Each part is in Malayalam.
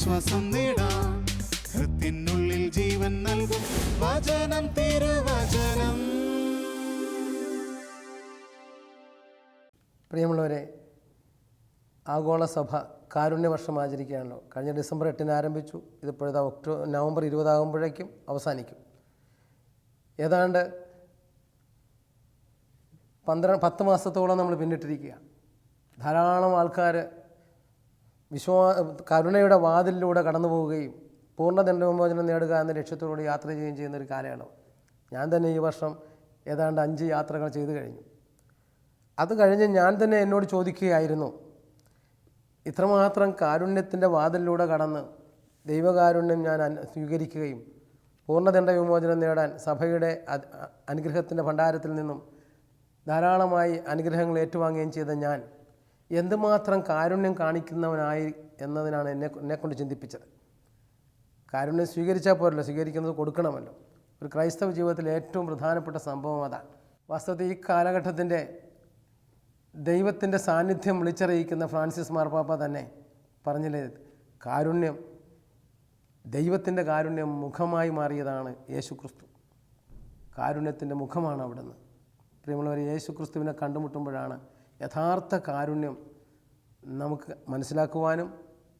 ആശ്വാസം നേടാം. ഹൃത്തിനുള്ളിൽ ജീവൻ നൽകും വചനം, തിരുവചനം. പ്രിയമുള്ളവരെ, ആഗോള സഭ കാരുണ്യവർഷം ആചരിക്കുകയാണല്ലോ. കഴിഞ്ഞ ഡിസംബർ 8 ആരംഭിച്ചു. ഇതിപ്പോഴത്തെ നവംബർ 20 ആകുമ്പോഴേക്കും അവസാനിക്കും. ഏതാണ്ട് 10 മാസത്തോളം നമ്മൾ പിന്നിട്ടിരിക്കുക. ധാരാളം ആൾക്കാർ കരുണയുടെ വാതിലിലൂടെ കടന്നു പോവുകയും പൂർണ്ണദണ്ഡവിമോചനം നേടുക എന്ന ലക്ഷ്യത്തോടുകൂടി യാത്ര ചെയ്യുകയും ചെയ്യുന്നൊരു കാലയളവ്. ഞാൻ തന്നെ ഈ വർഷം ഏതാണ്ട് 5 യാത്രകൾ ചെയ്തു കഴിഞ്ഞു. അത് കഴിഞ്ഞ് ഞാൻ തന്നെ എന്നോട് ചോദിക്കുകയായിരുന്നു, ഇത്രമാത്രം കാരുണ്യത്തിൻ്റെ വാതിലിലൂടെ കടന്ന് ദൈവകാരുണ്യം ഞാൻ സ്വീകരിക്കുകയും പൂർണ്ണദണ്ഡ വിമോചനം നേടാൻ സഭയുടെ അനുഗ്രഹത്തിൻ്റെ ഭണ്ഡാരത്തിൽ നിന്നും ധാരാളമായി അനുഗ്രഹങ്ങൾ ഏറ്റുവാങ്ങുകയും ചെയ്ത ഞാൻ എന്തുമാത്രം കാരുണ്യം കാണിക്കുന്നവനായി എന്നതിനാണ് എന്നെക്കൊണ്ട് ചിന്തിപ്പിച്ചത്. കാരുണ്യം സ്വീകരിച്ചാൽ പോരല്ലോ, സ്വീകരിക്കുന്നത് കൊടുക്കണമല്ലോ. ഒരു ക്രൈസ്തവ ജീവിതത്തിലെ ഏറ്റവും പ്രധാനപ്പെട്ട സംഭവം അതാണ്. വാസ്തവത്തിൽ ഈ കാലഘട്ടത്തിൻ്റെ ദൈവത്തിൻ്റെ സാന്നിധ്യം വിളിച്ചറിയിക്കുന്ന ഫ്രാൻസിസ് മാർപ്പാപ്പ തന്നെ പറഞ്ഞില്ലേ, കാരുണ്യം, ദൈവത്തിൻ്റെ കാരുണ്യം മുഖമായി മാറിയതാണ് യേശുക്രിസ്തു. കാരുണ്യത്തിൻ്റെ മുഖമാണ് അവിടുന്ന്. പ്രിയമുള്ളവർ, യേശുക്രിസ്തുവിനെ കണ്ടുമുട്ടുമ്പോഴാണ് യഥാർത്ഥ കാരുണ്യം നമുക്ക് മനസ്സിലാക്കുവാനും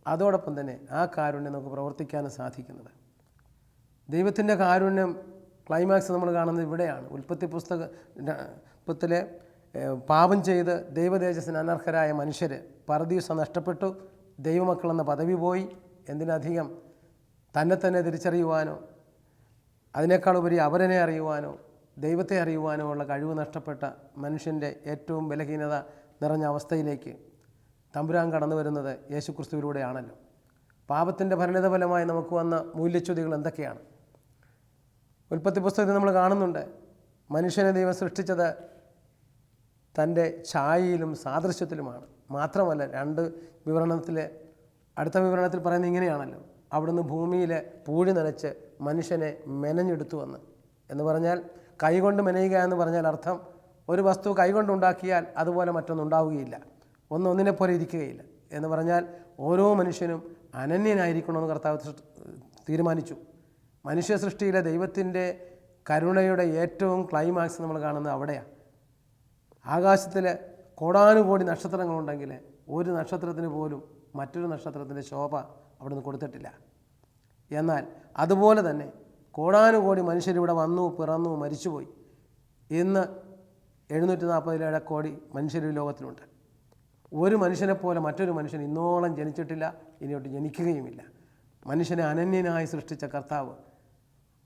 അതോടൊപ്പം തന്നെ ആ കാരുണ്യം നമുക്ക് പ്രവർത്തിക്കാനും സാധിക്കുന്നത്. ദൈവത്തിൻ്റെ കാരുണ്യം ക്ലൈമാക്സ് നമ്മൾ കാണുന്നത് ഇവിടെയാണ്. ഉൽപ്പത്തി പുസ്തകത്തിലെ പാപം ചെയ്ത് ദൈവതേജസ്സിന് അനർഹരായ മനുഷ്യർ പറുദീസ നഷ്ടപ്പെട്ടു, ദൈവമക്കളെന്ന പദവി പോയി. എന്തിനധികം തന്നെ തിരിച്ചറിയുവാനോ അതിനേക്കാൾ ഉപരി അവരനെ അറിയുവാനോ ദൈവത്തെ അറിയുവാനോ ഉള്ള കഴിവ് നഷ്ടപ്പെട്ട മനുഷ്യൻ്റെ ഏറ്റവും ബലഹീനത നിറഞ്ഞ അവസ്ഥയിലേക്ക് തമ്പുരാൻ കടന്നു വരുന്നത് യേശുക്രിസ്തുവിലൂടെയാണല്ലോ. പാപത്തിൻ്റെ പരിണിത ഫലമായി നമുക്ക് വന്ന മൂല്യച്യുതികൾ എന്തൊക്കെയാണ്? ഉൽപ്പത്തി പുസ്തകത്തിൽ നമ്മൾ കാണുന്നുണ്ട്, മനുഷ്യനെ ദൈവം സൃഷ്ടിച്ചത് തൻ്റെ ഛായയിലും സാദൃശ്യത്തിലുമാണ്. മാത്രമല്ല, അടുത്ത വിവരണത്തിൽ പറയുന്നത് ഇങ്ങനെയാണല്ലോ, അവിടുന്ന് ഭൂമിയിലെ പൂഴി നനച്ച് മനുഷ്യനെ മെനഞ്ഞെടുത്തു എന്ന് പറഞ്ഞാൽ, കൈകൊണ്ട് മെനയുക എന്ന് പറഞ്ഞാൽ അർത്ഥം ഒരു വസ്തു കൈകൊണ്ടുണ്ടാക്കിയാൽ അതുപോലെ മറ്റൊന്നുണ്ടാവുകയില്ല, ഒന്നിനെ പോലെ ഇരിക്കുകയില്ല എന്ന് പറഞ്ഞാൽ ഓരോ മനുഷ്യനും അനന്യനായിരിക്കണമെന്ന് കർത്താവ് തീരുമാനിച്ചു. മനുഷ്യ സൃഷ്ടിയിലെ ദൈവത്തിൻ്റെ കരുണയുടെ ഏറ്റവും ക്ലൈമാക്സ് നമ്മൾ കാണുന്നത് അവിടെയാണ്. ആകാശത്തിൽ കോടാനുകോടി നക്ഷത്രങ്ങളുണ്ടെങ്കിൽ ഒരു നക്ഷത്രത്തിന് പോലും മറ്റൊരു നക്ഷത്രത്തിൻ്റെ ശോഭ അവിടുന്ന് കൊടുത്തിട്ടില്ല. എന്നാൽ അതുപോലെ തന്നെ കോടാനുകോടി മനുഷ്യരിവിടെ വന്നു, പിറന്നു, മരിച്ചുപോയി. ഇന്ന് 747 കോടി മനുഷ്യർ ലോകത്തിലുണ്ട്. ഒരു മനുഷ്യനെപ്പോലെ മറ്റൊരു മനുഷ്യൻ ഇന്നോളം ജനിച്ചിട്ടില്ല, ഇനിയോട്ട് ജനിക്കുകയുമില്ല. മനുഷ്യനെ അനന്യനായി സൃഷ്ടിച്ച കർത്താവ്,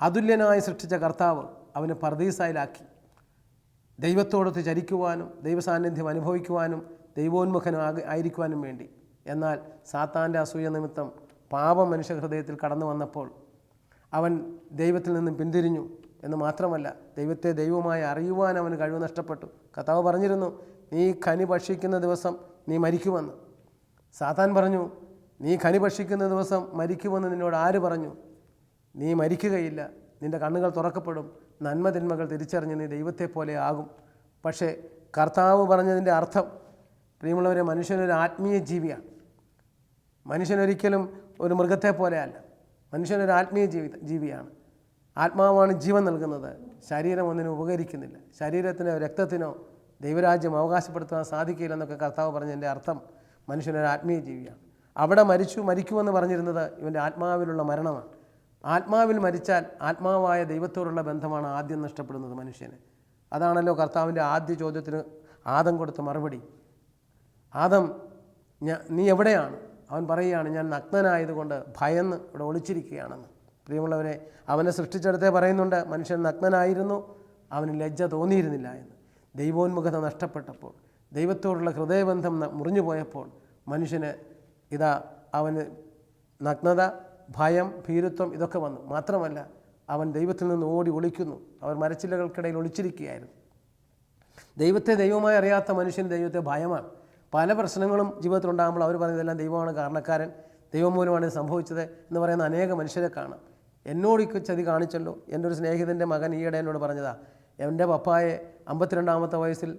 അതുല്യനായി സൃഷ്ടിച്ച കർത്താവ് അവനെ പർദീസായിലാക്കി ദൈവത്തോടൊത്ത് ചരിക്കുവാനും ദൈവസാന്നിധ്യം അനുഭവിക്കുവാനും ദൈവോന്മുഖനും ആയിരിക്കുവാനും വേണ്ടി. എന്നാൽ സാത്താൻ്റെ അസൂയ നിമിത്തം പാപം മനുഷ്യഹൃദയത്തിൽ കടന്നു വന്നപ്പോൾ അവൻ ദൈവത്തിൽ നിന്നും പിന്തിരിഞ്ഞു എന്ന് മാത്രമല്ല, ദൈവത്തെ ദൈവമായി അറിയുവാൻ അവന് കഴിവ് നഷ്ടപ്പെട്ടു. കർത്താവ് പറഞ്ഞിരുന്നു, നീ കനി ഭക്ഷിക്കുന്ന ദിവസം നീ മരിക്കുമെന്ന്. സാത്താൻ പറഞ്ഞു, നീ കനി ഭക്ഷിക്കുന്ന ദിവസം മരിക്കുമെന്ന് നിന്നോട് ആര് പറഞ്ഞു? നീ മരിക്കുകയില്ല, നിൻ്റെ കണ്ണുകൾ തുറക്കപ്പെടും, നന്മ തിന്മകൾ തിരിച്ചറിഞ്ഞ് നീ ദൈവത്തെ പോലെ ആകും. പക്ഷേ കർത്താവ് പറഞ്ഞതിൻ്റെ അർത്ഥം, പ്രിയമുള്ളവരെ, മനുഷ്യനൊരു ആത്മീയ ജീവിയാണ്. മനുഷ്യനൊരിക്കലും ഒരു മൃഗത്തെ പോലെയല്ല. മനുഷ്യനൊരു ആത്മീയ ജീവിയാണ്. ആത്മാവാണ് ജീവൻ നൽകുന്നത്. ശരീരം ഒന്നിനും ഉപകരിക്കുന്നില്ല. ശരീരത്തിനോ രക്തത്തിനോ ദൈവരാജ്യം അവകാശപ്പെടുത്താൻ സാധിക്കില്ലെന്നൊക്കെ കർത്താവ് പറഞ്ഞതിൻ്റെ അർത്ഥം മനുഷ്യനൊരു ആത്മീയ ജീവിയാണ്. അവിടെ മരിക്കുമെന്ന് പറഞ്ഞിരുന്നത് ഇവൻ്റെ ആത്മാവിലുള്ള മരണമാണ്. ആത്മാവിൽ മരിച്ചാൽ ആത്മാവായ ദൈവത്തോടുള്ള ബന്ധമാണ് ആദ്യം നഷ്ടപ്പെടുന്നത് മനുഷ്യന്. അതാണല്ലോ കർത്താവിൻ്റെ ആദ്യ ചോദ്യത്തിന് ആദം കൊടുത്ത മറുപടി. ആദം, നീ എവിടെയാണ്? അവൻ പറയുകയാണ്, ഞാൻ നഗ്നനായതുകൊണ്ട് ഭയന്ന് ഇവിടെ ഒളിച്ചിരിക്കുകയാണെന്ന്. പ്രിയമുള്ളവരെ, അവനെ സൃഷ്ടിച്ചെടുത്തേ പറയുന്നുണ്ട്, മനുഷ്യൻ നഗ്നനായിരുന്നു, അവന് ലജ്ജ തോന്നിയിരുന്നില്ല എന്ന്. ദൈവോന്മുഖത നഷ്ടപ്പെട്ടപ്പോൾ, ദൈവത്തോടുള്ള ഹൃദയബന്ധം മുറിഞ്ഞു പോയപ്പോൾ മനുഷ്യന് അവന് നഗ്നത, ഭയം, ഭീരുത്വം ഇതൊക്കെ വന്നു. മാത്രമല്ല, അവൻ ദൈവത്തിൽ നിന്ന് ഓടി ഒളിക്കുന്നു. അവർ മരച്ചില്ലകൾക്കിടയിൽ ഒളിച്ചിരിക്കുകയായിരുന്നു. ദൈവത്തെ ദൈവമായി അറിയാത്ത മനുഷ്യന് ദൈവത്തെ ഭയമാണ്. പല പ്രശ്നങ്ങളും ജീവിതത്തിലുണ്ടാകുമ്പോൾ അവർ പറയുന്നതെല്ലാം ദൈവമാണ് കാരണക്കാരൻ, ദൈവം മൂലമാണ് ഇത് സംഭവിച്ചത് എന്ന് പറയുന്ന അനേക മനുഷ്യരെ കാണാം. എന്നോട് ചതി കാണിച്ചല്ലോ. എൻ്റെ ഒരു സ്നേഹിതൻ്റെ മകൻ ഈയിടെ എന്നോട് പറഞ്ഞതാണ്, എൻ്റെ പപ്പായെ 52-ാമത്തെ വയസ്സിൽ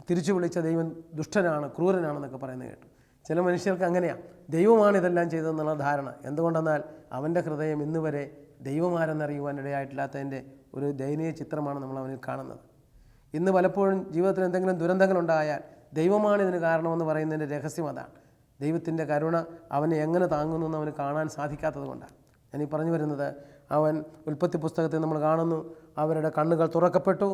തിരിച്ചു വിളിച്ച ദൈവം ദുഷ്ടനാണ്, ക്രൂരനാണെന്നൊക്കെ പറയുന്നത് കേട്ടു. ചില മനുഷ്യർക്ക് അങ്ങനെയാണ്, ദൈവമാണ് ഇതെല്ലാം ചെയ്തതെന്നുള്ള ധാരണ. എന്തുകൊണ്ടെന്നാൽ അവൻ്റെ ഹൃദയം ഇന്ന് വരെ ദൈവമാരെന്നറിയുവാൻ ഇടയായിട്ടില്ലാത്തതിൻ്റെ ഒരു ദയനീയ ചിത്രമാണ് നമ്മൾ അവനിൽ കാണുന്നത്. ഇന്ന് പലപ്പോഴും ജീവിതത്തിൽ എന്തെങ്കിലും ദുരന്തങ്ങളുണ്ടായാൽ ദൈവമാണ് ഇതിന് കാരണമെന്ന് പറയുന്നതിൻ്റെ രഹസ്യം അതാണ്. ദൈവത്തിൻ്റെ കരുണ അവനെ എങ്ങനെ താങ്ങുന്നു എന്ന് അവന് കാണാൻ സാധിക്കാത്തത് കൊണ്ടാണ്. ഞാനീ പറഞ്ഞു വരുന്നത്, അവൻ ഉൽപ്പത്തി പുസ്തകത്തിൽ നമ്മൾ കാണുന്നു, അവരുടെ കണ്ണുകൾ തുറക്കപ്പെട്ടു,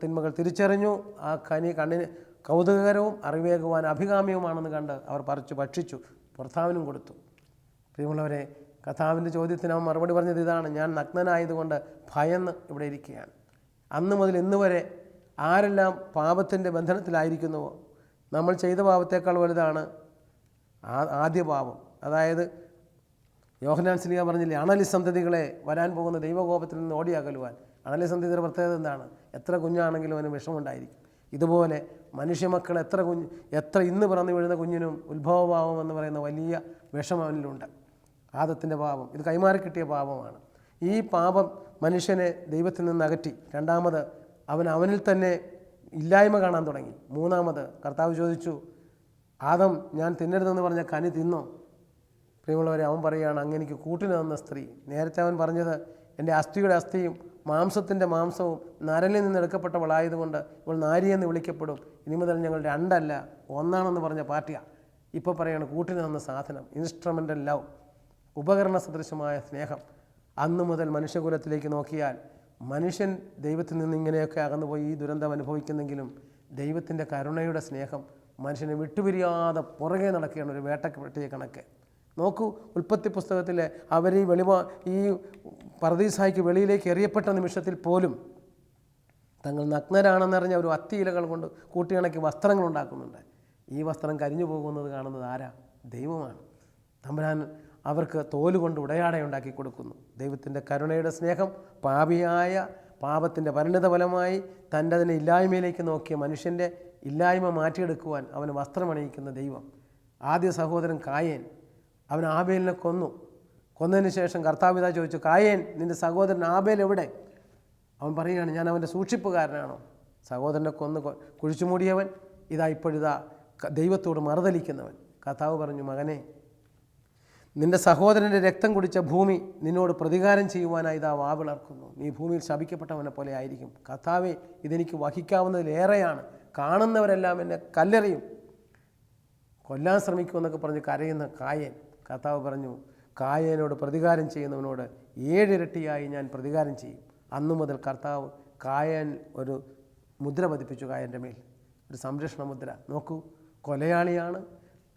തിന്മകൾ തിരിച്ചറിഞ്ഞു, ആ കണ്ണിന് കൗതുകകരവും അറിവേകുവാൻ അഭികാമ്യവുമാണെന്ന് കണ്ട് അവർ പറിച്ചു ഭക്ഷിച്ചു, ഭർത്താവിനും കൊടുത്തു. പ്രിയമുള്ളവരെ, കർത്താവിൻ്റെ ചോദ്യത്തിന് അവൻ മറുപടി പറഞ്ഞത് ഇതാണ്: ഞാൻ നഗ്നനായതുകൊണ്ട് ഭയന്ന് ഇവിടെ ഇരിക്കുകയാണ്. അന്ന് മുതൽ ഇന്ന് വരെ ആരെല്ലാം പാപത്തിൻ്റെ ബന്ധനത്തിലായിരിക്കുന്നുവോ, നമ്മൾ ചെയ്ത പാപത്തേക്കാൾ വലുതാണ് ആദ്യ പാപം. അതായത് യോഹന്നാൻ സ്ലീഹ പറഞ്ഞില്ലേ, അണലി സന്തതികളെ വരാൻ പോകുന്ന ദൈവകോപത്തിൽ നിന്ന് ഓടിയകലുവാൻ. അണലി സന്തതിയുടെ പ്രത്യേകത എന്താണ്? എത്ര കുഞ്ഞാണെങ്കിലും അവന് വിഷമുണ്ടായിരിക്കും. ഇതുപോലെ മനുഷ്യമക്കൾ എത്ര ഇന്ന് പിറന്നു വീഴുന്ന കുഞ്ഞിനും ഉത്ഭവഭാവം എന്ന് പറയുന്ന വലിയ വിഷം അവനിലുണ്ട്. ആദത്തിൻ്റെ പാപം ഇത് കൈമാറി കിട്ടിയ പാപമാണ്. ഈ പാപം മനുഷ്യനെ ദൈവത്തിൽ നിന്ന് അകറ്റി. രണ്ടാമത് അവനിൽ തന്നെ ഇല്ലായ്മ കാണാൻ തുടങ്ങി. മൂന്നാമത് കർത്താവ് ചോദിച്ചു, ആദം, ഞാൻ തിന്നരുതെന്ന് പറഞ്ഞ കനി തിന്നോ? പ്രിയമുള്ളവരെ, അവൻ പറയുകയാണ്, അങ്ങ് എനിക്ക് കൂട്ടിന് തന്ന സ്ത്രീ. നേരത്തെ അവൻ പറഞ്ഞത്, എൻ്റെ അസ്ഥിയുടെ അസ്ഥിയും മാംസത്തിൻ്റെ മാംസവും നരലിൽ നിന്ന് എടുക്കപ്പെട്ടവളായതുകൊണ്ട് ഇവൾ നാരിയെന്ന് വിളിക്കപ്പെടും. ഇനി മുതൽ ഞങ്ങൾ രണ്ടല്ല ഒന്നാണെന്ന് പറഞ്ഞ പാർട്ടിയാണ്. ഇപ്പോൾ പറയുകയാണ് കൂട്ടിന് തന്ന സാധനം, ഇൻസ്ട്രുമെൻ്റൽ ലവ്, ഉപകരണ സദൃശമായ സ്നേഹം. അന്നു മുതൽ മനുഷ്യകുലത്തിലേക്ക് നോക്കിയാൽ മനുഷ്യൻ ദൈവത്തിൽ നിന്ന് ഇങ്ങനെയൊക്കെ അകന്നുപോയി ഈ ദുരന്തം അനുഭവിക്കുന്നെങ്കിലും ദൈവത്തിൻ്റെ കരുണയുടെ സ്നേഹം മനുഷ്യനെ വിട്ടുപിരിയാതെ പുറകെ നടക്കുകയാണ്, ഒരു വേട്ടപ്പെട്ടിയ കണക്ക്. നോക്കൂ, ഉൽപ്പത്തി പുസ്തകത്തിലെ അവർ ഈ പർദീസായ്ക്ക് വെളിയിലേക്ക് എറിയപ്പെട്ട നിമിഷത്തിൽ പോലും തങ്ങൾ നഗ്നരാണെന്നറിഞ്ഞ ഒരു അത്തിയിലകൾ കൊണ്ട് കൂട്ടിയിണക്കി വസ്ത്രങ്ങൾ ഉണ്ടാക്കുന്നുണ്ട്. ഈ വസ്ത്രം കരിഞ്ഞു പോകുന്നത് കാണുന്നത് ആരാ? ദൈവമാണ്. തമ്പുരാൻ അവർക്ക് തോലുകൊണ്ട് ഉടയാടയുണ്ടാക്കി കൊടുക്കുന്നു. ദൈവത്തിൻ്റെ കരുണയുടെ സ്നേഹം പാപിയായ പാപത്തിൻ്റെ പരിണിത ഫലമായി അതിനെ ഇല്ലായ്മയിലേക്ക് നോക്കിയ മനുഷ്യൻ്റെ ഇല്ലായ്മ മാറ്റിയെടുക്കുവാൻ അവന് വസ്ത്രമണിയിക്കുന്ന ദൈവം. ആദ്യ സഹോദരൻ കായേൻ, അവൻ ആബേലിനെ കൊന്നതിന് ശേഷം കർത്താവിതാ ചോദിച്ചു, കായേൻ, നിൻ്റെ സഹോദരൻ ആബേൽ എവിടെ? അവൻ പറയുകയാണ്, ഞാൻ അവൻ്റെ സൂക്ഷിപ്പുകാരനാണോ? സഹോദരനെ കൊന്ന് കുഴിച്ചുമൂടിയവൻ ഇപ്പോഴിതാ ദൈവത്തോട് മറുതലിക്കുന്നവൻ. കർത്താവ് പറഞ്ഞു, മകനെ, നിൻ്റെ സഹോദരൻ്റെ രക്തം കുടിച്ച ഭൂമി നിന്നോട് പ്രതികാരം ചെയ്യുവാനായി ഇതാ വാവിളർക്കുന്നു. നീ ഭൂമിയിൽ ശപിക്കപ്പെട്ടവനെ പോലെ ആയിരിക്കും. കർത്താവേ, ഇതെനിക്ക് വഹിക്കാവുന്നതിലേറെയാണ്. കാണുന്നവരെല്ലാം എന്നെ കല്ലെറിയും, കൊല്ലാൻ ശ്രമിക്കുമെന്നൊക്കെ പറഞ്ഞ് കരയുന്ന കായേൻ. കർത്താവ് പറഞ്ഞു, കായേനോട് പ്രതികാരം ചെയ്യുന്നവനോട് 7 ഇരട്ടിയായി ഞാൻ പ്രതികാരം ചെയ്യും. അന്നു മുതൽ കർത്താവ് കായേൻ ഒരു മുദ്ര പതിപ്പിച്ചു, കായൻ്റെ മേൽ ഒരു സംരക്ഷണ മുദ്ര. നോക്കൂ, കൊലയാളിയാണ്,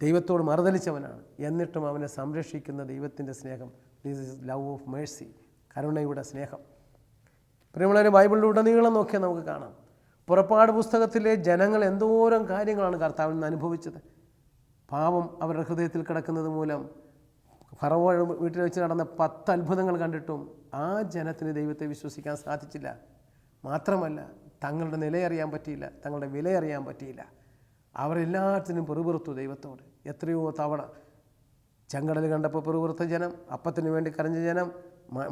ദൈവത്തോട് മറുതലിച്ചവനാണ്, എന്നിട്ടും അവനെ സംരക്ഷിക്കുന്ന ദൈവത്തിൻ്റെ സ്നേഹം. This is love of Mercy, കരുണയുടെ സ്നേഹം. പ്രിയമുള്ളവരെ, ബൈബിളിലുടനീളം നോക്കിയാൽ നമുക്ക് കാണാം, പുറപ്പാട് പുസ്തകത്തിലെ ജനങ്ങൾ എന്തോരം കാര്യങ്ങളാണ് കർത്താവിൽ നിന്ന് അനുഭവിച്ചത്. പാപം അവരുടെ ഹൃദയത്തിൽ കിടക്കുന്നത് മൂലം ഫറവോ വീട്ടിൽ വെച്ച് നടന്ന 10 അത്ഭുതങ്ങൾ കണ്ടിട്ടും ആ ജനത്തിന് ദൈവത്തെ വിശ്വസിക്കാൻ സാധിച്ചില്ല. മാത്രമല്ല, തങ്ങളുടെ നിലയറിയാൻ പറ്റിയില്ല, തങ്ങളുടെ വിലയറിയാൻ പറ്റിയില്ല. അവരെല്ലാത്തിനും പെറുപെറുത്തു ദൈവത്തോട്. എത്രയോ തവണ ചെങ്കടൽ കണ്ടപ്പോൾ പെറുപെറുത്ത ജനം, അപ്പത്തിന് വേണ്ടി കരഞ്ഞ ജനം,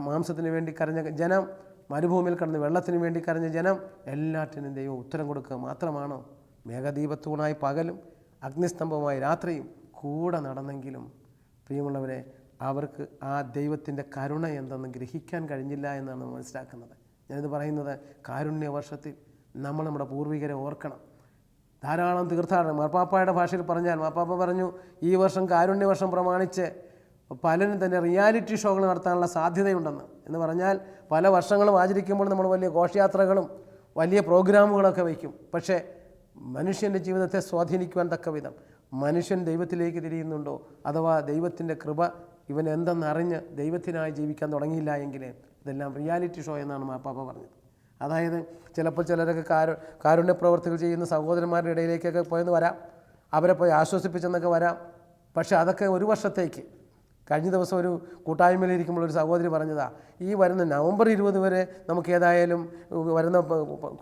മാംസത്തിന് വേണ്ടി കരഞ്ഞ ജനം, മരുഭൂമിയിൽ കിടന്ന് വെള്ളത്തിന് വേണ്ടി കരഞ്ഞ ജനം, എല്ലാറ്റിനും ദൈവം ഉത്തരം കൊടുക്കുക മാത്രമാണോ? മേഘദീപത്തൂണായി പകലും അഗ്നിസ്തംഭമായി രാത്രിയും കൂടെ നടന്നെങ്കിലും പ്രിയമുള്ളവരെ, അവർക്ക് ആ ദൈവത്തിൻ്റെ കരുണ എന്തെന്ന് ഗ്രഹിക്കാൻ കഴിഞ്ഞില്ല എന്നാണ് മനസ്സിലാക്കുന്നത്. ഞാനിത് പറയുന്നത്, കാരുണ്യവർഷത്തിൽ നമ്മൾ നമ്മുടെ പൂർവികരെ ഓർക്കണം. ധാരാളം തീർത്ഥാടനം, മാർപ്പാപ്പയുടെ ഭാഷയിൽ പറഞ്ഞാൽ, മാർപ്പാപ്പ പറഞ്ഞു, ഈ വർഷം കാരുണ്യവർഷം പ്രമാണിച്ച് പലരും തന്നെ റിയാലിറ്റി ഷോകൾ നടത്താനുള്ള സാധ്യതയുണ്ടെന്ന്. എന്ന് പറഞ്ഞാൽ, പല വർഷങ്ങളും ആചരിക്കുമ്പോൾ നമ്മൾ വലിയ ഘോഷയാത്രകളും വലിയ പ്രോഗ്രാമുകളൊക്കെ വയ്ക്കും. പക്ഷേ മനുഷ്യൻ്റെ ജീവിതത്തെ സ്വാധീനിക്കുവാൻ തക്ക വിധം മനുഷ്യൻ ദൈവത്തിലേക്ക് തിരിയുന്നുണ്ടോ, അഥവാ ദൈവത്തിൻ്റെ കൃപ ഇവൻ എന്തെന്നറിഞ്ഞ് ദൈവത്തിനായി ജീവിക്കാൻ തുടങ്ങിയില്ല എങ്കിൽ ഇതെല്ലാം റിയാലിറ്റി ഷോ എന്നാണ് മാർപ്പാപ്പ പറഞ്ഞത്. അതായത് ചിലപ്പോൾ ചിലരൊക്കെ കാരുണ്യ പ്രവർത്തികൾ ചെയ്യുന്ന സഹോദരന്മാരുടെ ഇടയിലേക്കൊക്കെ പോയെന്ന് വരാം, അവരെ പോയി ആശ്വസിപ്പിച്ചെന്നൊക്കെ വരാം. പക്ഷേ അതൊക്കെ ഒരു വർഷത്തേക്ക്. കഴിഞ്ഞ ദിവസം ഒരു കൂട്ടായ്മയിലിരിക്കുമ്പോൾ ഒരു സഹോദരി പറഞ്ഞതാണ്, ഈ വരുന്ന നവംബർ 20 വരെ നമുക്ക് ഏതായാലും വരുന്ന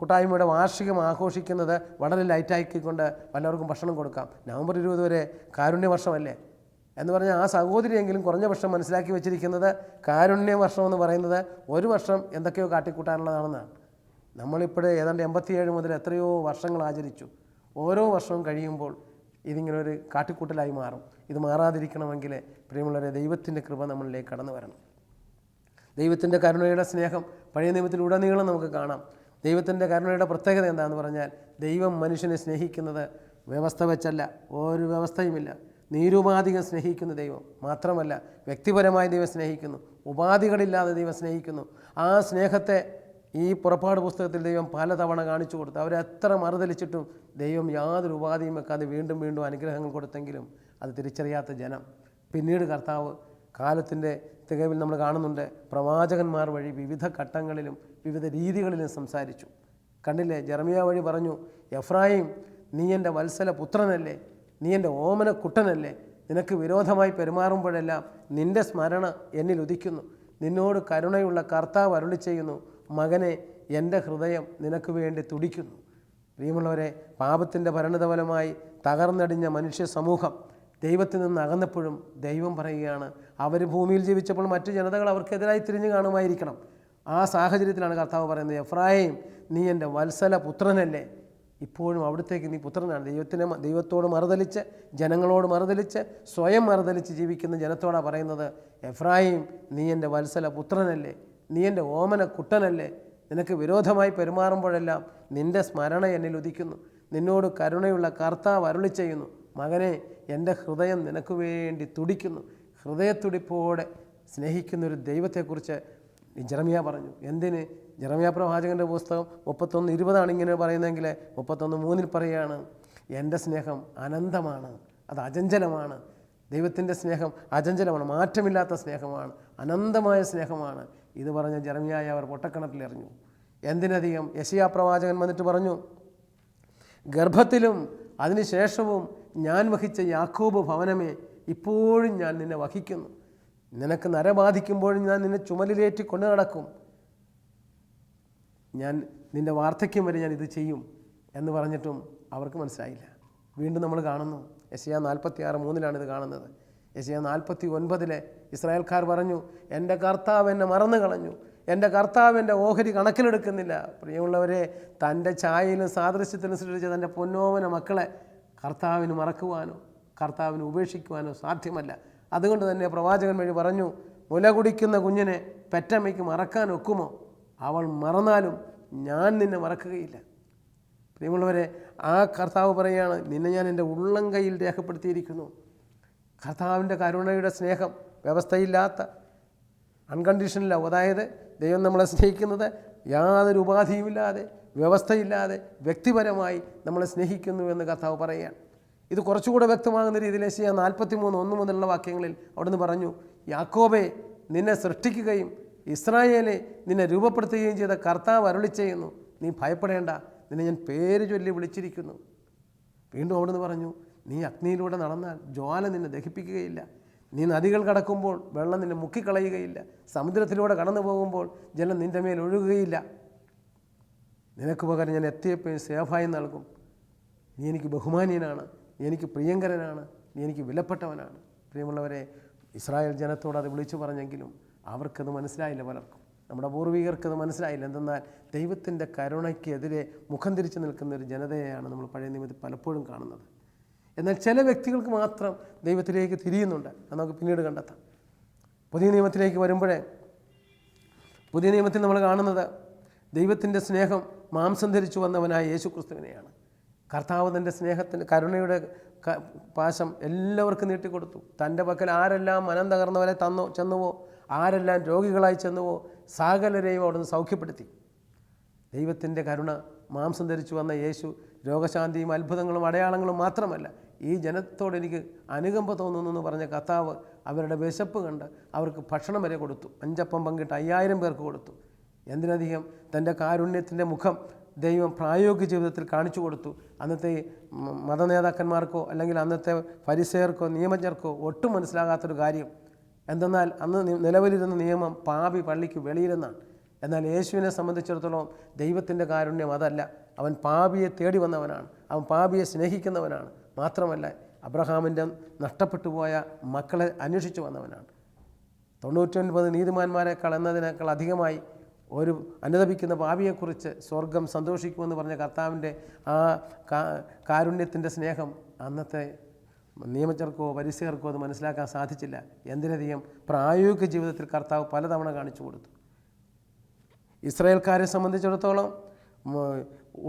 കൂട്ടായ്മയുടെ വാർഷികം ആഘോഷിക്കുന്നത് വളരെ ലൈറ്റാക്കിക്കൊണ്ട് വല്ലവർക്കും ഭക്ഷണം കൊടുക്കാം. നവംബർ 20 വരെ കാരുണ്യവർഷമല്ലേ എന്ന് പറഞ്ഞാൽ, ആ സഹോദരിയെങ്കിലും കുറഞ്ഞ വർഷം മനസ്സിലാക്കി വെച്ചിരിക്കുന്നത് കാരുണ്യവർഷം എന്ന് പറയുന്നത് ഒരു വർഷം എന്തൊക്കെയോ കാട്ടിക്കൂട്ടാനുള്ളതാണെന്നാണ്. നമ്മളിപ്പോഴേ ഏതാണ്ട് 87 മുതൽ എത്രയോ വർഷങ്ങൾ ആചരിച്ചു. ഓരോ വർഷവും കഴിയുമ്പോൾ ഇതിങ്ങനെ ഒരു കാട്ടിക്കൂട്ടലായി മാറും. ഇത് മാറാതിരിക്കണമെങ്കിൽ പ്രിയമുള്ളവരെ, ദൈവത്തിൻ്റെ കൃപ നമ്മളിലേക്ക് കടന്നു വരണം. ദൈവത്തിൻ്റെ കരുണയുടെ സ്നേഹം പഴയ നിയമത്തിലുടനീളം നമുക്ക് കാണാം. ദൈവത്തിൻ്റെ കരുണയുടെ പ്രത്യേകത എന്താണെന്ന് പറഞ്ഞാൽ, ദൈവം മനുഷ്യനെ സ്നേഹിക്കുന്നത് വ്യവസ്ഥ വെച്ചല്ല, ഒരു വ്യവസ്ഥയുമില്ല. നിരുപാധികം സ്നേഹിക്കുന്ന ദൈവം മാത്രമല്ല, വ്യക്തിപരമായി ദൈവം സ്നേഹിക്കുന്നു, ഉപാധികളില്ലാതെ ദൈവം സ്നേഹിക്കുന്നു. ആ സ്നേഹത്തെ ഈ പുറപ്പാട് പുസ്തകത്തിൽ ദൈവം പലതവണ കാണിച്ചു കൊടുത്തു. അവരെ എത്ര മറുതലിച്ചിട്ടും ദൈവം യാതൊരു ഉപാധിയും വെക്കാതെ വീണ്ടും വീണ്ടും അനുഗ്രഹങ്ങൾ കൊടുത്തെങ്കിലും അത് തിരിച്ചറിയാത്ത ജനം. പിന്നീട് കർത്താവ് കാലത്തിൻ്റെ തികവിൽ നമ്മൾ കാണുന്നുണ്ട്, പ്രവാചകന്മാർ വഴി വിവിധ ഘട്ടങ്ങളിലും വിവിധ രീതികളിലും സംസാരിച്ചു. കണ്ടില്ലേ, ജെറമ്യാ വഴി പറഞ്ഞു, എഫ്രായിം നീ എൻ്റെ വത്സല പുത്രനല്ലേ, നീ എൻ്റെ ഓമന കുട്ടനല്ലേ, നിനക്ക് വിരോധമായി പെരുമാറുമ്പോഴെല്ലാം നിൻ്റെ സ്മരണ എന്നിൽ ഉദിക്കുന്നു, നിന്നോട് കരുണയുള്ള കർത്താവ് അരുളി ചെയ്യുന്നു, മകനെ എൻ്റെ ഹൃദയം നിനക്ക് വേണ്ടി തുടിക്കുന്നു. പ്രിയമുള്ളവരെ, പാപത്തിൻ്റെ പരിണതഫലമായി തകർന്നടിഞ്ഞ മനുഷ്യ സമൂഹം ദൈവത്തിൽ നിന്ന് അകന്നപ്പോഴും ദൈവം പറയുകയാണ്, അവർ ഭൂമിയിൽ ജീവിച്ചപ്പോൾ മറ്റു ജനതകൾ അവർക്കെതിരായി തിരിഞ്ഞു കാണുമായിരിക്കണം. ആ സാഹചര്യത്തിലാണ് കർത്താവ് പറയുന്നത്, എഫ്രായിം നീ എൻ്റെ വത്സല പുത്രനല്ലേ, ഇപ്പോഴും അവിടത്തേക്ക് നീ പുത്രനാണ്. ദൈവത്തോട് മറുതലിച്ച്, ജനങ്ങളോട് മറുതലിച്ച്, സ്വയം മറുതലിച്ച് ജീവിക്കുന്ന ജനത്തോടാണ് പറയുന്നത്, എഫ്രായിം നീ എൻ്റെ വത്സല പുത്രനല്ലേ, നീ എൻ്റെ ഓമന കുട്ടനല്ലേ, നിനക്ക് വിരോധമായി പെരുമാറുമ്പോഴെല്ലാം നിൻ്റെ സ്മരണ എന്നിൽ ഉദിക്കുന്നു, നിന്നോട് കരുണയുള്ള കർത്താവ് അരുളി ചെയ്യുന്നു, മകനെ എൻ്റെ ഹൃദയം നിനക്ക് വേണ്ടി തുടിക്കുന്നു. ഹൃദയത്തുടിപ്പോടെ സ്നേഹിക്കുന്നൊരു ദൈവത്തെക്കുറിച്ച് ജെറമ്യാ പറഞ്ഞു. എന്തിന്? ജെറമ്യാ പ്രവാചകൻ്റെ പുസ്തകം 31:20 ഇങ്ങനെ പറയുന്നതെങ്കിൽ 31:3 പറയുകയാണ്, എൻ്റെ സ്നേഹം അനന്തമാണ്, അത് അചഞ്ചലമാണ്. ദൈവത്തിൻ്റെ സ്നേഹം അചഞ്ചലമാണ്, മാറ്റമില്ലാത്ത സ്നേഹമാണ്, അനന്തമായ സ്നേഹമാണ്. ഇത് പറഞ്ഞ ജെറമ്യായെ അവർ പൊട്ടക്കിണറ്റിലെറിഞ്ഞു. എന്തിനധികം യെശയ്യാ പ്രവാചകൻ വന്നിട്ട് പറഞ്ഞു, ഗർഭത്തിലും അതിനുശേഷവും ഞാൻ വഹിച്ച യാക്കോബ് ഭവനമേ, ഇപ്പോഴും ഞാൻ നിന്നെ വഹിക്കുന്നു, നിനക്ക് നര ബാധിക്കുമ്പോഴും ഞാൻ നിന്നെ ചുമലിലേറ്റി കൊണ്ടു നടക്കും, ഞാൻ നിൻ്റെ വാർദ്ധക്യം വരെ ഞാൻ ഇത് ചെയ്യും എന്ന് പറഞ്ഞിട്ടും അവർക്ക് മനസ്സിലായില്ല. വീണ്ടും നമ്മൾ കാണുന്നു, യെശയ്യാ 46:3 ഇത് കാണുന്നത്. യെശയ്യാ 49 ഇസ്രായേൽക്കാർ പറഞ്ഞു, എൻ്റെ കർത്താവ് എന്നെ മറന്നു കളഞ്ഞു, എൻ്റെ കർത്താവ് എൻ്റെ ഓഹരി കണക്കിലെടുക്കുന്നില്ല. പ്രിയമുള്ളവരെ, തൻ്റെ ഛായയിലും സാദൃശ്യത്തിലും സൃഷ്ടിച്ച തൻ്റെ പൊന്നോമന മക്കളെ കർത്താവിന് മറക്കുവാനോ കർത്താവിന് ഉപേക്ഷിക്കുവാനോ സാധ്യമല്ല. അതുകൊണ്ട് തന്നെ പ്രവാചകൻ വഴി പറഞ്ഞു, മുല കുടിക്കുന്ന കുഞ്ഞിനെ പെറ്റമ്മയ്ക്ക് മറക്കാൻ ഒക്കുമോ? അവൾ മറന്നാലും ഞാൻ നിന്നെ മറക്കുകയില്ല. പ്രിയമുള്ളവരെ, ആ കർത്താവ് പറയുകയാണ്, നിന്നെ ഞാൻ എൻ്റെ ഉള്ളം കയ്യിൽ രേഖപ്പെടുത്തിയിരിക്കുന്നു. കർത്താവിൻ്റെ കരുണയുടെ സ്നേഹം വ്യവസ്ഥയില്ലാത്ത, അൺകണ്ടീഷണൽ ലവ്, അതായത് ദൈവം നമ്മളെ സ്നേഹിക്കുന്നത് യാതൊരു ഉപാധിയുമില്ലാതെ, വ്യവസ്ഥയില്ലാതെ, വ്യക്തിപരമായി നമ്മളെ സ്നേഹിക്കുന്നു എന്ന് കർത്താവ് പറയുകയാണ്. ഇത് കുറച്ചുകൂടെ വ്യക്തമാകുന്ന രീതിയിൽ യെശയ്യാ 43:1 മുതലുള്ള വാക്യങ്ങളിൽ അവിടുന്ന് പറഞ്ഞു, യാക്കോബേ നിന്നെ സൃഷ്ടിക്കുകയും ഇസ്രായേലെ നിന്നെ രൂപപ്പെടുത്തുകയും ചെയ്ത കർത്താവ് അരുളി ചെയ്യുന്നു, നീ ഭയപ്പെടേണ്ട, നിന്നെ ഞാൻ പേര് ചൊല്ലി വിളിച്ചിരിക്കുന്നു. വീണ്ടും അവിടുന്ന് പറഞ്ഞു, നീ അഗ്നിയിലൂടെ നടന്നാൽ ജ്വാല നിന്നെ ദഹിപ്പിക്കുകയില്ല, നീ നദികൾ കടക്കുമ്പോൾ വെള്ളം നിന്നെ മുക്കിക്കളയുകയില്ല, സമുദ്രത്തിലൂടെ കടന്നു പോകുമ്പോൾ ജലം നിൻ്റെ മേൽ ഒഴുകുകയില്ല, നിനക്ക് പകരം ഞാൻ എത്തിയപ്പോഴും സേഫായി നൽകും, നീ എനിക്ക് ബഹുമാനീയനാണ്, നീ എനിക്ക് പ്രിയങ്കരനാണ്, നീ എനിക്ക് വിലപ്പെട്ടവനാണ്. പ്രിയമുള്ളവരെ, ഇസ്രായേൽ ജനത്തോട് അത് വിളിച്ചു പറഞ്ഞെങ്കിലും അവർക്കത് മനസ്സിലായില്ല. പലർക്കും, നമ്മുടെ പൂർവികർക്കത് മനസ്സിലായില്ല. എന്തെന്നാൽ ദൈവത്തിൻ്റെ കരുണയ്ക്കെതിരെ മുഖം തിരിച്ചു നിൽക്കുന്ന ഒരു ജനതയെയാണ് നമ്മൾ പഴയ നിയമത്തിൽ പലപ്പോഴും കാണുന്നത്. എന്നാൽ ചില വ്യക്തികൾക്ക് മാത്രം ദൈവത്തിലേക്ക് തിരിയുന്നുണ്ട്. അത് നമുക്ക് പിന്നീട് കണ്ടെത്താം. പുതിയ നിയമത്തിലേക്ക് വരുമ്പോഴേ, പുതിയ നിയമത്തിൽ നമ്മൾ കാണുന്നത് ദൈവത്തിൻ്റെ സ്നേഹം മാംസം ധരിച്ചു വന്നവനായ യേശു ക്രിസ്തുവിനെയാണ്. കർത്താവ് തൻ്റെ സ്നേഹത്തിൻ്റെ കരുണയുടെ പാശം എല്ലാവർക്കും നീട്ടിക്കൊടുത്തു. തൻ്റെ പക്കൽ ആരെല്ലാം മനം തകർന്നവരെ ചെന്നുവോ, ആരെല്ലാം രോഗികളായി ചെന്നുവോ, സകലരെയും അവിടുന്ന് സൗഖ്യപ്പെടുത്തി. ദൈവത്തിൻ്റെ കരുണ മാംസം ധരിച്ചു വന്ന യേശു രോഗശാന്തിയും അത്ഭുതങ്ങളും അടയാളങ്ങളും മാത്രമല്ല, ഈ ജനത്തോട് എനിക്ക് അനുകമ്പ തോന്നുന്നു എന്ന് പറഞ്ഞ കർത്താവ് അവരുടെ വിശപ്പ് കണ്ട് അവർക്ക് ഭക്ഷണം വരെ കൊടുത്തു. 5 അപ്പം പങ്കിട്ട് 5000 പേർക്ക് കൊടുത്തു. എന്തിനധികം തൻ്റെ കാരുണ്യത്തിൻ്റെ മുഖം ദൈവം പ്രായോഗിക ജീവിതത്തിൽ കാണിച്ചു കൊടുത്തു. അന്നത്തെ മതനേതാക്കന്മാർക്കോ അല്ലെങ്കിൽ അന്നത്തെ ഫരിസേയർക്കോ നിയമജ്ഞർക്കോ ഒട്ടും മനസ്സിലാകാത്തൊരു കാര്യം എന്തെന്നാൽ, അന്ന് നിലവിലിരുന്ന നിയമം പാപി പള്ളിക്ക് വെളിയിരുന്നാണ്. എന്നാൽ യേശുവിനെ സംബന്ധിച്ചിടത്തോളം ദൈവത്തിൻ്റെ കാരുണ്യം അതല്ല. അവൻ പാപിയെ തേടി വന്നവനാണ്, അവൻ പാപിയെ സ്നേഹിക്കുന്നവനാണ്. മാത്രമല്ല, അബ്രഹാമിൻ്റെ നഷ്ടപ്പെട്ടു പോയ മക്കളെ അന്വേഷിച്ചു വന്നവനാണ്. 99 നീതിമാന്മാരെക്കാൾ എന്നതിനേക്കാൾ അധികമായി ഒരു അനുതപിക്കുന്ന പാപിയെക്കുറിച്ച് സ്വർഗം സന്തോഷിക്കുമെന്ന് പറഞ്ഞ കർത്താവിൻ്റെ ആ കാരുണ്യത്തിൻ്റെ സ്നേഹം അന്നത്തെ നിയമജ്ഞർക്കോ പരിസയർക്കോ അത് മനസ്സിലാക്കാൻ സാധിച്ചില്ല. എന്തിനധികം പ്രായോഗിക ജീവിതത്തിൽ കർത്താവ് പലതവണ കാണിച്ചു കൊടുത്തു. ഇസ്രായേൽക്കാരെ സംബന്ധിച്ചിടത്തോളം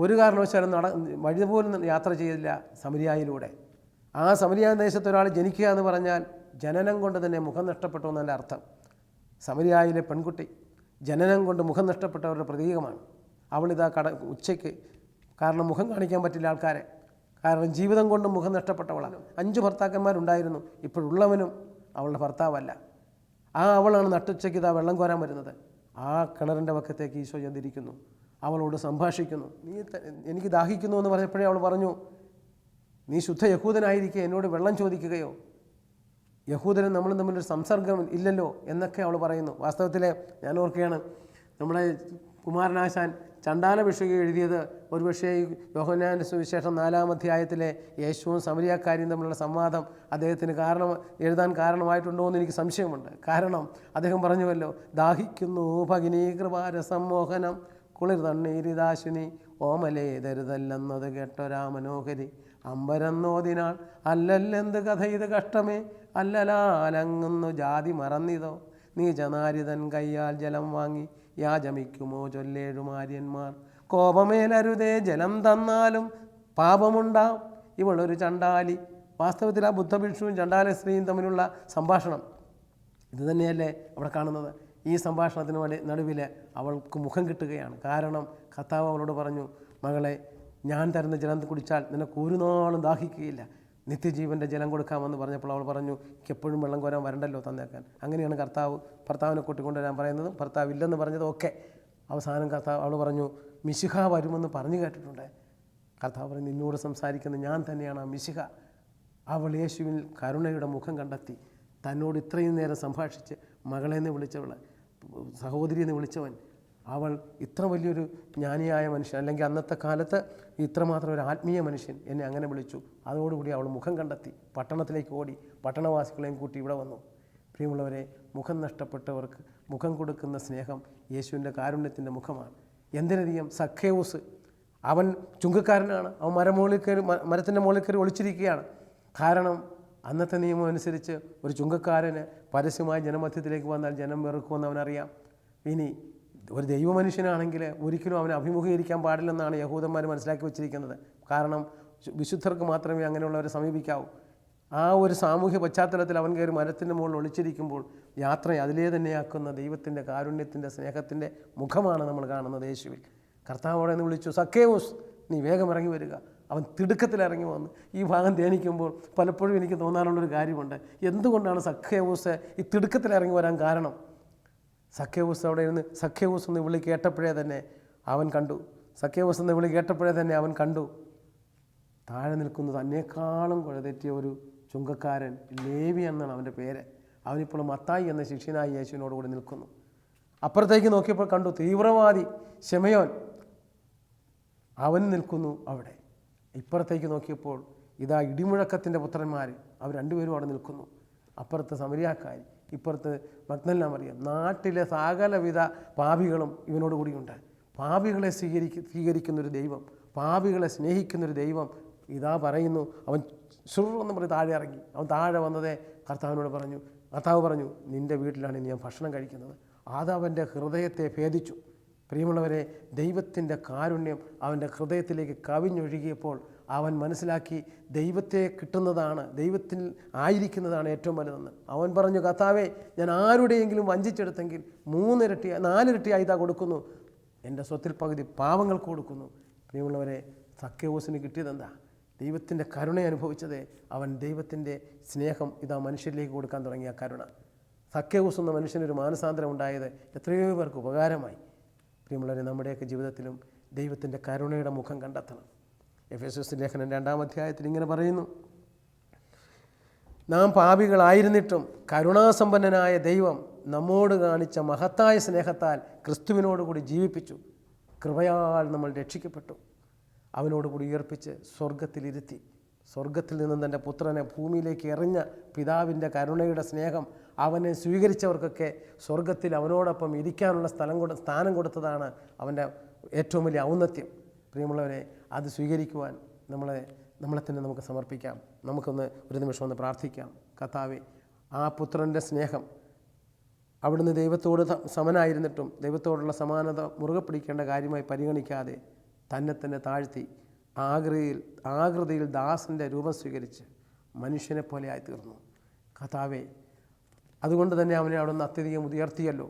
ഒരു കാരണവശാലും വഴി പോലും യാത്ര ചെയ്തില്ല സമരിയായിലൂടെ. ആ സമരിയ ദേശത്ത് ഒരാൾ ജനിക്കുക എന്ന് പറഞ്ഞാൽ ജനനം കൊണ്ട് തന്നെ മുഖം നഷ്ടപ്പെട്ടു എന്നതിൻ്റെ അർത്ഥം. സമരിയായിലെ പെൺകുട്ടി ജനനം കൊണ്ട് മുഖം നഷ്ടപ്പെട്ടവരുടെ പ്രതീകമാണ്. അവളിതാ ഉച്ചയ്ക്ക്, കാരണം മുഖം കാണിക്കാൻ പറ്റില്ല ആൾക്കാരെ, കാരണം ജീവിതം കൊണ്ട് മുഖം നഷ്ടപ്പെട്ടവളാണ്. 5 ഭർത്താക്കന്മാരുണ്ടായിരുന്നു, ഇപ്പോഴുള്ളവനും അവളുടെ ഭർത്താവല്ല. അവളാണ് നട്ടുച്ചയ്ക്ക് ഇതാ വെള്ളം കോരാൻ വരുന്നത്. ആ കിണറിൻ്റെ പക്കത്തേക്ക് ഈശോ ചെന്നിരിക്കുന്നു, അവളോട് സംഭാഷിക്കുന്നു. എനിക്ക് ദാഹിക്കുന്നു എന്ന് പറഞ്ഞപ്പോഴേ അവൾ പറഞ്ഞു, നീ ശുദ്ധ യഹൂദനായിരിക്കെ എന്നോട് വെള്ളം ചോദിക്കുകയോ? യഹൂദനും നമ്മളും തമ്മിലൊരു സംസർഗം ഇല്ലല്ലോ എന്നൊക്കെ അവൾ പറയുന്നു. വാസ്തവത്തിൽ ഞാൻ ഓർക്കുകയാണ്, നമ്മുടെ കുമാരനാശാൻ ചണ്ടാല ഭിക്ഷുക എഴുതിയത് ഒരുപക്ഷേ യോഹന്നാൻ്റെ സുവിശേഷം 4-ാം അധ്യായത്തിലെ യേശുവും സമരിയാക്കാരിയും തമ്മിലുള്ള സംവാദം അദ്ദേഹത്തിന് എഴുതാൻ കാരണമായിട്ടുണ്ടോ എന്ന് എനിക്ക് സംശയമുണ്ട്. കാരണം അദ്ദേഹം പറഞ്ഞുവല്ലോ, ദാഹിക്കുന്നു ഭഗിനീ കൃപാരസമ്മോഹനം കുളിർ തണ്ണീരിദാശുനി ഓമലേ ദരുതല്ലെന്നത് കേട്ടൊരാ മനോഹരി അമ്പരന്നോതിനാൾ അല്ലല്ലെന്ത് കഥ ഇത് കഷ്ടമേ അല്ലലാലങ്ങുന്നു ജാതി മറന്നിതോ നീചനാരിതൻ കയ്യാൽ ജലം വാങ്ങി യാചമിക്കുമോ ചൊല്ലേഴുമാര്യന്മാർ കോപമേലരുതേ ജലം തന്നാലും പാപമുണ്ടാം ഇവളൊരു ചണ്ടാലി. വാസ്തവത്തിൽ ആ ബുദ്ധഭിക്ഷുവും ചണ്ടാല സ്ത്രീയും തമ്മിലുള്ള സംഭാഷണം ഇത് തന്നെയല്ലേ അവിടെ കാണുന്നത്. ഈ സംഭാഷണത്തിന് നടുവിൽ അവൾക്ക് മുഖം കിട്ടുകയാണ്. കാരണം കർത്താവ് അവളോട് പറഞ്ഞു, മകളെ, ഞാൻ തരുന്ന ജലം കുടിച്ചാൽ നിനക്ക് ഒരു നാളും ദാഹിക്കുകയില്ല, നിത്യജീവൻ്റെ ജലം കൊടുക്കാമെന്ന് പറഞ്ഞപ്പോൾ അവൾ പറഞ്ഞു, എനിക്ക് എപ്പോഴും വെള്ളം കോരാൻ വരണ്ടല്ലോ തന്നേക്കാൻ. അങ്ങനെയാണ് ഭർത്താവിനെ കൂട്ടിക്കൊണ്ടുവരാൻ പറയുന്നതും ഭർത്താവ് ഇല്ലെന്ന് പറഞ്ഞതും ഒക്കെ. അവസാനം അവൾ പറഞ്ഞു, മിശിഹ വരുമെന്ന് പറഞ്ഞു കേട്ടിട്ടുണ്ട്. കർത്താവ് പറഞ്ഞു, നിന്നോട് സംസാരിക്കുന്ന ഞാൻ തന്നെയാണ് ആ മിശിഹ. അവൾ യേശുവിൽ കരുണയുടെ മുഖം കണ്ടെത്തി. തന്നോട് ഇത്രയും നേരം സംഭാഷിച്ച് മകളെന്ന് വിളിച്ചവൾ, സഹോദരിയെന്ന് വിളിച്ചവൻ, അവൾ ഇത്ര വലിയൊരു ജ്ഞാനിയായ മനുഷ്യൻ, അല്ലെങ്കിൽ അന്നത്തെ കാലത്ത് ഇത്രമാത്രം ഒരു ആത്മീയ മനുഷ്യൻ എന്നെ അങ്ങനെ വിളിച്ചു. അതോടുകൂടി അവൾ മുഖം കണ്ടെത്തി, പട്ടണത്തിലേക്ക് ഓടി, പട്ടണവാസികളെയും കൂട്ടി ഇവിടെ വന്നു. പ്രിയമുള്ളവരെ, മുഖം നഷ്ടപ്പെട്ടവർക്ക് മുഖം കൊടുക്കുന്ന സ്നേഹം യേശുവിൻ്റെ കാരുണ്യത്തിൻ്റെ മുഖമാണ്. എന്തിനധികം സഖ്യേവൂസ്, അവൻ ചുങ്കക്കാരനാണ്. അവൻ മരത്തിൻ്റെ മുകളിൽ കയറി ഒളിച്ചിരിക്കുകയാണ്. കാരണം അന്നത്തെ നിയമം അനുസരിച്ച് ഒരു ചുങ്കക്കാരന് പരസ്യമായി ജനമധ്യത്തിലേക്ക് വന്നാൽ ജനം വെറുക്കുമെന്ന് അവനറിയാം. ഇനി ഒരു ദൈവമനുഷ്യനാണെങ്കിൽ ഒരിക്കലും അവനെ അഭിമുഖീകരിക്കാൻ പാടില്ലെന്നാണ് യഹൂദന്മാർ മനസ്സിലാക്കി വച്ചിരിക്കുന്നത്. കാരണം വിശുദ്ധർക്ക് മാത്രമേ അങ്ങനെയുള്ളവരെ സമീപിക്കാവൂ. ആ ഒരു സാമൂഹ്യ പശ്ചാത്തലത്തിൽ അവൻ കയറി മരത്തിൻ്റെ മുകളിൽ ഒളിച്ചിരിക്കുമ്പോൾ യാത്ര അതിലേ തന്നെയാക്കുന്ന ദൈവത്തിൻ്റെ കാരുണ്യത്തിൻ്റെ സ്നേഹത്തിൻ്റെ മുഖമാണ് നമ്മൾ കാണുന്നത് യേശുവിൽ. കർത്താവ് അവിടെ നിന്ന് വിളിച്ചു, സഖ്യേവൂസ്, നീ വേഗം ഇറങ്ങി വരിക. അവൻ തിടുക്കത്തിൽ ഇറങ്ങി വന്നു. ഈ ഭാഗം ധ്യാനിക്കുമ്പോൾ പലപ്പോഴും എനിക്ക് തോന്നാനുള്ളൊരു കാര്യമുണ്ട്, എന്തുകൊണ്ടാണ് സഖ്യേവൂസ് ഈ തിടുക്കത്തിൽ ഇറങ്ങി വരാൻ കാരണം? സഖ്യേവൂസ് അവിടെ ഇരുന്ന് സഖ്യേവൂസ് എന്ന് വിളി കേട്ടപ്പോഴേ തന്നെ അവൻ കണ്ടു. സഖ്യേവൂസ് എന്ന് വിളി കേട്ടപ്പോഴേ തന്നെ അവൻ കണ്ടു താഴെ നിൽക്കുന്നത് തന്നെക്കാളും കുഴതെറ്റിയ ഒരു ചുങ്കക്കാരൻ, ലേവി എന്നാണ് അവൻ്റെ പേര്. അവനിപ്പോൾ മത്തായി എന്ന ശിഷ്യനായി യേശുവിനോട് കൂടി നിൽക്കുന്നു. അപ്പുറത്തേക്ക് നോക്കിയപ്പോൾ കണ്ടു തീവ്രവാദി ശിമയോൻ, അവൻ നിൽക്കുന്നു അവിടെ. ഇപ്പുറത്തേക്ക് നോക്കിയപ്പോൾ ഇതാ ഇടിമുഴക്കത്തിൻ്റെ പുത്രന്മാർ, അവർ രണ്ടുപേരും അവിടെ നിൽക്കുന്നു. അപ്പുറത്ത് സമരിയാക്കാരി, ഇപ്പുറത്ത് മഗ്ദലന മറിയം. നാട്ടിലെ സകലവിധ പാപികളും ഇവനോട് കൂടിയുണ്ട്. പാപികളെ സ്വീകരിക്കുന്നൊരു ദൈവം, പാപികളെ സ്നേഹിക്കുന്നൊരു ദൈവം ഇതാ പറയുന്നു. അവൻ എന്ന് പറഞ്ഞ് താഴെ ഇറങ്ങി. അവൻ താഴെ വന്നതേ കർത്താവിനോട് പറഞ്ഞു. കർത്താവ് പറഞ്ഞു, നിൻ്റെ വീട്ടിലാണ് ഞാൻ ഭക്ഷണം കഴിക്കുന്നത്. അതവൻ്റെ ഹൃദയത്തെ ഭേദിച്ചു. പ്രിയമുള്ളവരെ, ദൈവത്തിൻ്റെ കാരുണ്യം അവൻ്റെ ഹൃദയത്തിലേക്ക് കവിഞ്ഞൊഴുകിയപ്പോൾ അവൻ മനസ്സിലാക്കി ദൈവത്തെ കിട്ടുന്നതാണ്, ദൈവത്തിൽ ആയിരിക്കുന്നതാണ് ഏറ്റവും വലുതെന്ന്. അവൻ പറഞ്ഞു, കർത്താവേ, ഞാൻ ആരുടെയെങ്കിലും വഞ്ചിച്ചെടുത്തെങ്കിൽ 3 ഇരട്ടി 4 ഇരട്ടിയായി ഇതാ കൊടുക്കുന്നു, എൻ്റെ സ്വത്തിൽ പകുതി പാവങ്ങൾക്ക് കൊടുക്കുന്നു. പ്രിയമുള്ളവരെ, സഖ്യേവൂസിന് കിട്ടിയതെന്താ? ദൈവത്തിൻ്റെ കരുണ അനുഭവിച്ചത്. അവൻ ദൈവത്തിൻ്റെ സ്നേഹം ഇതാ മനുഷ്യരിലേക്ക് കൊടുക്കാൻ തുടങ്ങിയ കരുണ. സഖ്യേവൂസ് എന്ന മനുഷ്യനൊരു മാനസാന്തരം ഉണ്ടായത് എത്രയോ പേർക്ക് ഉപകാരമായി. പ്രിയമുള്ളവരെ, നമ്മുടെയൊക്കെ ജീവിതത്തിലും ദൈവത്തിൻ്റെ കരുണയുടെ മുഖം കണ്ടെത്തണം. എഫെസ്യോസ് ലേഖനം 2-ാം അധ്യായത്തിൽ ഇങ്ങനെ പറയുന്നു, നാം പാപികളായിരുന്നിട്ടും കരുണാസമ്പന്നനായ ദൈവം നമ്മോട് കാണിച്ച മഹത്തായ സ്നേഹത്താൽ ക്രിസ്തുവിനോടുകൂടി ജീവിപ്പിച്ചു. കൃപയാൽ നമ്മൾ രക്ഷിക്കപ്പെട്ടു. അവനോടുകൂടി ഉയർപ്പിച്ച് സ്വർഗത്തിലിരുത്തി. സ്വർഗത്തിൽ നിന്നും തൻ്റെ പുത്രനെ ഭൂമിയിലേക്ക് എറിഞ്ഞ പിതാവിൻ്റെ കരുണയുടെ സ്നേഹം അവനെ സ്വീകരിച്ചവർക്കൊക്കെ സ്വർഗത്തിൽ അവനോടൊപ്പം ഇരിക്കാനുള്ള സ്ഥാനം കൊടുത്തതാണ് അവൻ്റെ ഏറ്റവും വലിയ ഔന്നത്യം. പ്രിയമുള്ളവരെ, അത് സ്വീകരിക്കുവാൻ നമ്മളെ നമ്മളെ തന്നെ നമുക്ക് സമർപ്പിക്കാം. നമുക്കൊന്ന് ഒരു നിമിഷം ഒന്ന് പ്രാർത്ഥിക്കാം. കർത്താവേ, ആ പുത്രൻ്റെ സ്നേഹം അവിടുന്ന് ദൈവത്തോട് സമനായിരുന്നിട്ടും ദൈവത്തോടുള്ള സമാനത മുറുകെ പിടിക്കേണ്ട കാര്യമായി പരിഗണിക്കാതെ തന്നെ താഴ്ത്തി ആകൃതിയിൽ ദാസൻ്റെ രൂപം സ്വീകരിച്ച് മനുഷ്യനെ പോലെ ആയിത്തീർന്നു. കർത്താവേ, അതുകൊണ്ട് തന്നെ അവനെ അവിടുന്ന് അത്യധികം ഉയർത്തിയല്ലോ.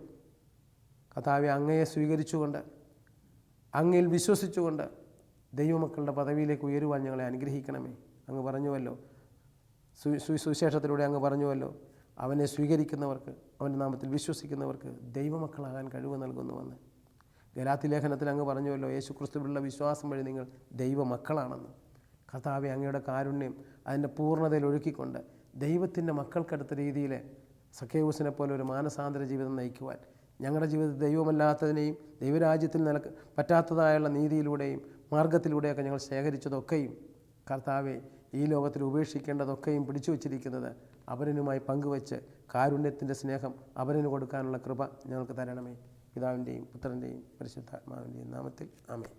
കർത്താവെ, അങ്ങയെ സ്വീകരിച്ചുകൊണ്ട് അങ്ങയിൽ വിശ്വസിച്ചുകൊണ്ട് ദൈവമക്കളുടെ പദവിയിലേക്ക് ഉയരുവാൻ ഞങ്ങളെ അനുഗ്രഹിക്കണമേ. അങ്ങ് പറഞ്ഞുവല്ലോ, സുവിശേഷത്തിലൂടെ അങ്ങ് പറഞ്ഞുവല്ലോ, അവനെ സ്വീകരിക്കുന്നവർക്ക്, അവൻ്റെ നാമത്തിൽ വിശ്വസിക്കുന്നവർക്ക് ദൈവമക്കളാകാൻ കഴിവ് നൽകുന്നുവെന്ന്. ഗലാത്യ ലേഖനത്തിൽ അങ്ങ് പറഞ്ഞുവല്ലോ, യേശുക്രിസ്തുവിലുള്ള വിശ്വാസം വഴി നിങ്ങൾ ദൈവമക്കളാണെന്ന്. കർത്താവെ, അങ്ങയുടെ കാരുണ്യം അതിൻ്റെ പൂർണ്ണതയിൽ ഒഴുക്കിക്കൊണ്ട് ദൈവത്തിൻ്റെ മക്കൾക്കടുത്ത രീതിയിൽ സക്കേവൂസിനെ പോലെ ഒരു മാനസാന്തര ജീവിതം നയിക്കുവാൻ, ഞങ്ങളുടെ ജീവിതത്തിൽ ദൈവമല്ലാത്തതിനെയും ദൈവരാജ്യത്തിൽ പറ്റാത്തതായുള്ള നീതിയിലൂടെയും മാർഗത്തിലൂടെയൊക്കെ ഞങ്ങൾ ശേഖരിച്ചതൊക്കെയും കർത്താവെ, ഈ ലോകത്തിൽ ഉപേക്ഷിക്കേണ്ടതൊക്കെയും പിടിച്ചു വച്ചിരിക്കുന്നത് അവരനുമായി പങ്കുവെച്ച് കാരുണ്യത്തിൻ്റെ സ്നേഹം അവരന് കൊടുക്കാനുള്ള കൃപ ഞങ്ങൾക്ക് തരണമേ. പിതാവിൻ്റെയും പുത്രൻ്റെയും പരിശുദ്ധാത്മാവിൻ്റെയും നാമത്തിൽ ആമേൻ.